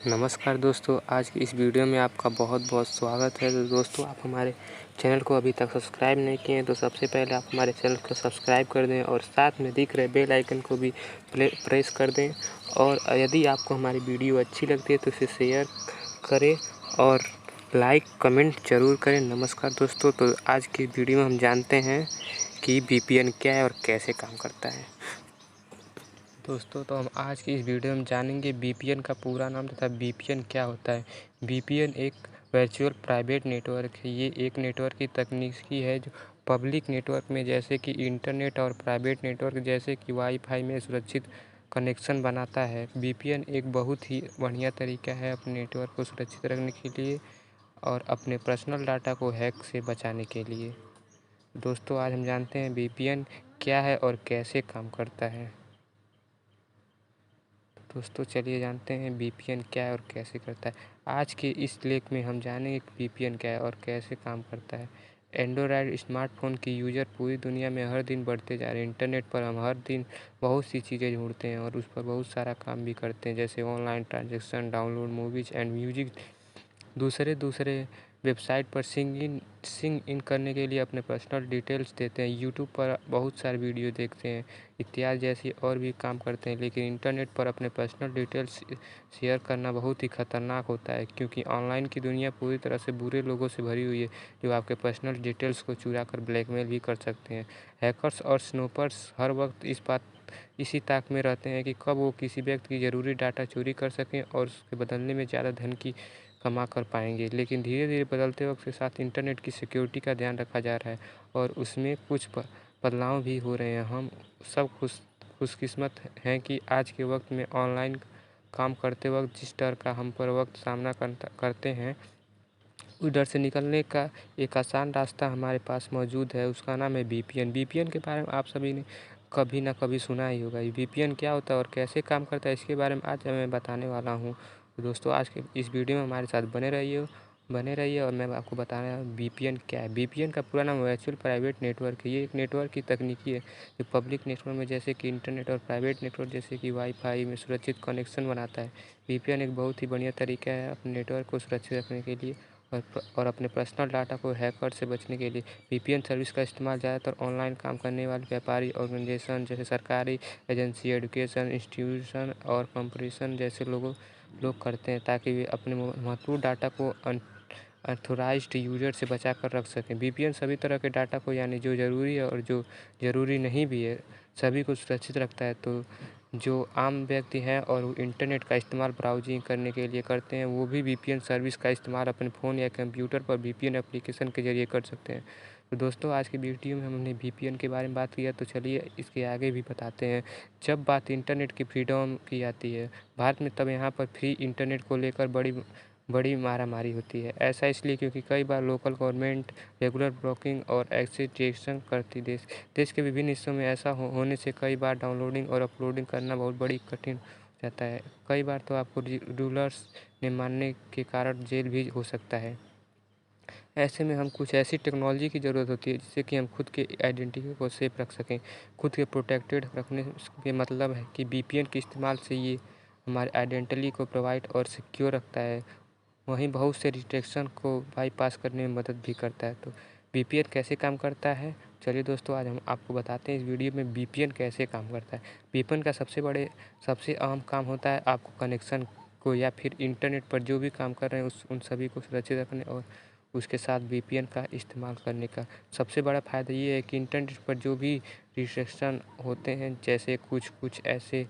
नमस्कार दोस्तों, आज की इस वीडियो में आपका बहुत-बहुत स्वागत है। तो दोस्तों, आप हमारे चैनल को अभी तक सब्सक्राइब नहीं किए हैं तो सबसे पहले आप हमारे चैनल को सब्सक्राइब कर दें और साथ में दिख रहे बेल आइकन को भी प्रेस कर दें। और यदि आपको हमारी वीडियो अच्छी लगती है तो इसे शेयर करें और लाइक कमेंट ज़रूर करें। नमस्कार दोस्तों, तो आज की वीडियो में हम जानते हैं कि VPN क्या है और कैसे काम करता है। दोस्तों, तो हम आज की इस वीडियो में जानेंगे VPN का पूरा नाम तथा VPN क्या होता है। VPN एक वर्चुअल प्राइवेट नेटवर्क है। ये एक नेटवर्क की तकनीकी है जो पब्लिक नेटवर्क में जैसे कि इंटरनेट और प्राइवेट नेटवर्क जैसे कि वाईफाई में सुरक्षित कनेक्शन बनाता है। VPN एक बहुत ही बढ़िया तरीका है अपने नेटवर्क को सुरक्षित रखने के लिए और अपने पर्सनल डाटा को हैक से बचाने के लिए। दोस्तों, आज हम जानते हैं VPN क्या है और कैसे काम करता है। दोस्तों, चलिए जानते हैं VPN क्या है और कैसे करता है। आज के इस लेख में हम जानेंगे कि VPN क्या है और कैसे काम करता है। एंड्रॉयड स्मार्टफोन की यूज़र पूरी दुनिया में हर दिन बढ़ते जा रहे हैं। इंटरनेट पर हम हर दिन बहुत सी चीज़ें ढूंढते हैं और उस पर बहुत सारा काम भी करते हैं, जैसे online transaction, download movies and music. दूसरे वेबसाइट पर सिंग इन करने के लिए अपने पर्सनल डिटेल्स देते हैं। यूट्यूब पर बहुत सारे वीडियो देखते हैं इत्यादि जैसी और भी काम करते हैं। लेकिन इंटरनेट पर अपने पर्सनल डिटेल्स शेयर करना बहुत ही खतरनाक होता है, क्योंकि ऑनलाइन की दुनिया पूरी तरह से बुरे लोगों से भरी हुई है जो आपके पर्सनल डिटेल्स को चुरा कर ब्लैकमेल भी कर सकते हैं। हैकर्स और स्नूपर्स हर वक्त इसी ताक में रहते हैं कि कब वो किसी व्यक्ति की ज़रूरी डाटा चोरी कर सकें और उसके बदले में ज़्यादा धन की कमा कर पाएंगे। लेकिन धीरे धीरे बदलते वक्त के साथ इंटरनेट की सिक्योरिटी का ध्यान रखा जा रहा है और उसमें कुछ बदलाव भी हो रहे हैं। हम सब खुशकिस्मत हैं कि आज के वक्त में ऑनलाइन काम करते वक्त जिस डर का हम पर वक्त सामना करते हैं, उस डर से निकलने का एक आसान रास्ता हमारे पास मौजूद है। उसका नाम है VPN। VPN के बारे में आप सभी ने कभी ना कभी सुना ही होगा। VPN क्या होता है और कैसे काम करता है, इसके बारे में आज मैं बताने वाला हूँ। तो दोस्तों, आज के इस वीडियो में हमारे साथ बने रहिए और मैं आपको बता रहा हूँ VPN क्या है। VPN का पूरा नाम वर्चुअल प्राइवेट नेटवर्क है। ये एक नेटवर्क की तकनीकी है जो पब्लिक नेटवर्क में जैसे कि इंटरनेट और प्राइवेट नेटवर्क जैसे कि वाईफाई में सुरक्षित कनेक्शन बनाता है। VPN एक बहुत ही बढ़िया तरीका है अपने नेटवर्क को सुरक्षित रखने के लिए और अपने पर्सनल डाटा को हैकर से बचने के लिए। VPN सर्विस का इस्तेमाल ज़्यादातर ऑनलाइन काम करने वाले व्यापारी ऑर्गेनाइजेशन जैसे सरकारी एजेंसी, एजुकेशन इंस्टीट्यूशन और कॉरपोरेशन जैसे लोग करते हैं, ताकि वे अपने महत्वपूर्ण डाटा को अनऑथराइज्ड यूजर से बचा कर रख सकें। VPN सभी तरह के डाटा को, यानी जो ज़रूरी है और जो ज़रूरी नहीं भी है, सभी को सुरक्षित रखता है। तो जो आम व्यक्ति हैं और वो इंटरनेट का इस्तेमाल ब्राउजिंग करने के लिए करते हैं, वो भी VPN सर्विस का इस्तेमाल अपने फ़ोन या कंप्यूटर पर VPN एप्लीकेशन के ज़रिए कर सकते हैं। तो दोस्तों, आज की वीडियो में हमने VPN के बारे में बात किया, तो चलिए इसके आगे भी बताते हैं। जब बात इंटरनेट की फ्रीडम की आती है भारत में, तब यहाँ पर फ्री इंटरनेट को लेकर बड़ी मारामारी होती है। ऐसा इसलिए क्योंकि कई बार लोकल गवर्नमेंट रेगुलर ब्लॉकिंग और एक्सेस करती देश के विभिन्न हिस्सों में। ऐसा होने से कई बार डाउनलोडिंग और अपलोडिंग करना बहुत बड़ी कठिन हो जाता है। कई बार तो आपको रूलर्स ने मानने के कारण जेल भी हो सकता है। ऐसे में हम कुछ ऐसी टेक्नोलॉजी की ज़रूरत होती है जिससे कि हम खुद के आइडेंटिटी को सेफ रख सकें। खुद के प्रोटेक्टेड रखने के मतलब है कि VPN के इस्तेमाल से ये हमारे आइडेंटिटी को प्रोवाइड और सिक्योर रखता है, वहीं बहुत से रिस्ट्रिक्शन को बाईपास करने में मदद भी करता है। तो VPN कैसे काम करता है, चलिए दोस्तों, आज हम आपको बताते हैं इस वीडियो में VPN कैसे काम करता है। VPN का सबसे अहम काम होता है आपको कनेक्शन को या फिर इंटरनेट पर जो भी काम कर रहे हैं उन सभी को सुरक्षित रखने और उसके साथ VPN का इस्तेमाल करने का सबसे बड़ा फ़ायदा ये है कि इंटरनेट पर जो भी रिस्ट्रिक्शन होते हैं, जैसे कुछ ऐसे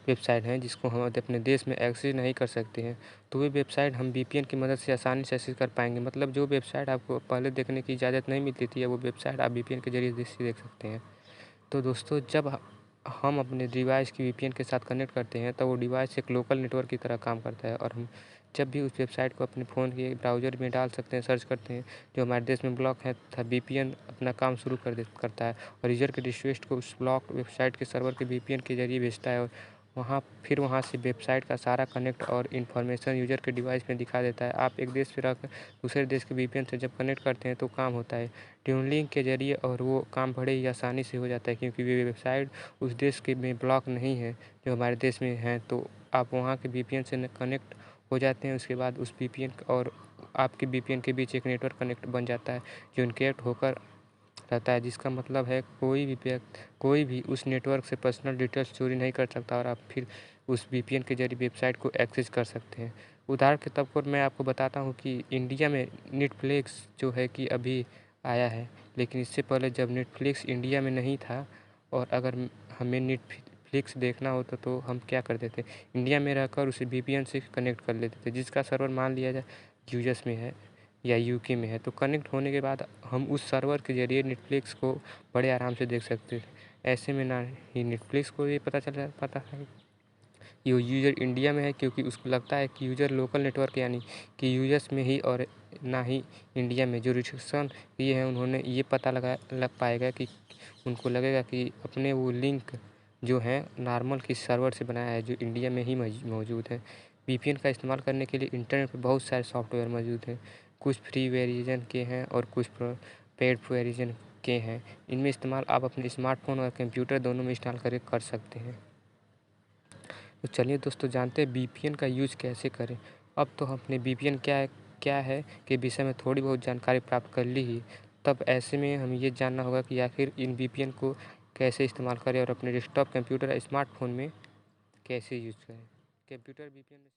वेबसाइट हैं जिसको हम अपने देश में एक्सेस नहीं कर सकते हैं, तो वे वेबसाइट हम VPN की मदद से आसानी से एक्सेस कर पाएंगे। मतलब जो वेबसाइट आपको पहले देखने की इजाज़त नहीं मिलती थी, वो वेबसाइट आप VPN के जरिए देख सकते हैं। तो दोस्तों, जब हम अपने डिवाइस की VPN के साथ कनेक्ट करते हैं, तो वो डिवाइस एक लोकल नेटवर्क की तरह काम करता है और हम जब भी उस वेबसाइट को अपने फ़ोन के ब्राउज़र में डाल सकते हैं, सर्च करते हैं जो हमारे देश में ब्लॉक है, तथा VPN अपना काम शुरू करता है और यूज़र के रिक्वेस्ट को उस ब्लॉक वेबसाइट के सर्वर के VPN के जरिए भेजता है और वहाँ से वेबसाइट का सारा कनेक्ट और इन्फॉर्मेशन यूज़र के डिवाइस में दिखा देता है। आप एक देश से रहकर दूसरे देश के VPN से जब कनेक्ट करते हैं तो काम होता है ट्यूनलिंग के जरिए और वो काम बड़े ही आसानी से हो जाता है, क्योंकि वे वेबसाइट उस देश के में ब्लॉक नहीं है जो हमारे देश में है। तो आप वहाँ के VPN से कनेक्ट हो जाते हैं, उसके बाद उस वीपीएन और आपके वीपीएन के बीच एक नेटवर्क कनेक्ट बन जाता है जो इनकैप्ट होकर रहता है, जिसका मतलब है कोई भी उस नेटवर्क से पर्सनल डिटेल्स चोरी नहीं कर सकता और आप फिर उस वीपीएन के जरिए वेबसाइट को एक्सेस कर सकते हैं। उदाहरण के तौर पर मैं आपको बताता हूँ कि इंडिया में नेटफ्लिक्स जो है कि अभी आया है, लेकिन इससे पहले जब नेटफ्लिक्स इंडिया में नहीं था और अगर हमें नेटफ्लिक्स देखना होता तो हम क्या करते थे, इंडिया में रहकर उसे वीपीएन से कनेक्ट कर लेते थे, जिसका सर्वर मान लिया जाए यूएस में है या यूके में है। तो कनेक्ट होने के बाद हम उस सर्वर के ज़रिए नेटफ्लिक्स को बड़े आराम से देख सकते थे। ऐसे में ना ही नेटफ्लिक्स को ये पता चल पाता है ये यूज़र इंडिया में है, क्योंकि उसको लगता है कि यूज़र लोकल नेटवर्क यानी कि यूएस में ही और ना ही इंडिया में जो रिस्ट्रिक्शन ये है उन्होंने ये पता लग पाएगा कि उनको लगेगा कि अपने वो लिंक जो है नॉर्मल किस सर्वर से बनाया है जो इंडिया में ही मौजूद है। वीपीएन का इस्तेमाल करने के लिए इंटरनेट पर बहुत सारे सॉफ्टवेयर मौजूद हैं। कुछ फ्री वेरिएशन के हैं और कुछ पेड वेरिएशन के हैं। इनमें इस्तेमाल आप अपने स्मार्टफोन और कंप्यूटर दोनों में इंस्टॉल करके कर सकते हैं। तो चलिए दोस्तों, जानते हैं वीपीएन का यूज़ कैसे करें। अब तो हमने वीपीएन क्या है के विषय में थोड़ी बहुत जानकारी प्राप्त कर ली ही। तब ऐसे में हमें ये जानना होगा कि आखिर इन वीपीएन को कैसे इस्तेमाल करें और अपने डेस्कटॉप कंप्यूटर या स्मार्टफोन में कैसे यूज़ करें। कंप्यूटर वीपीएन में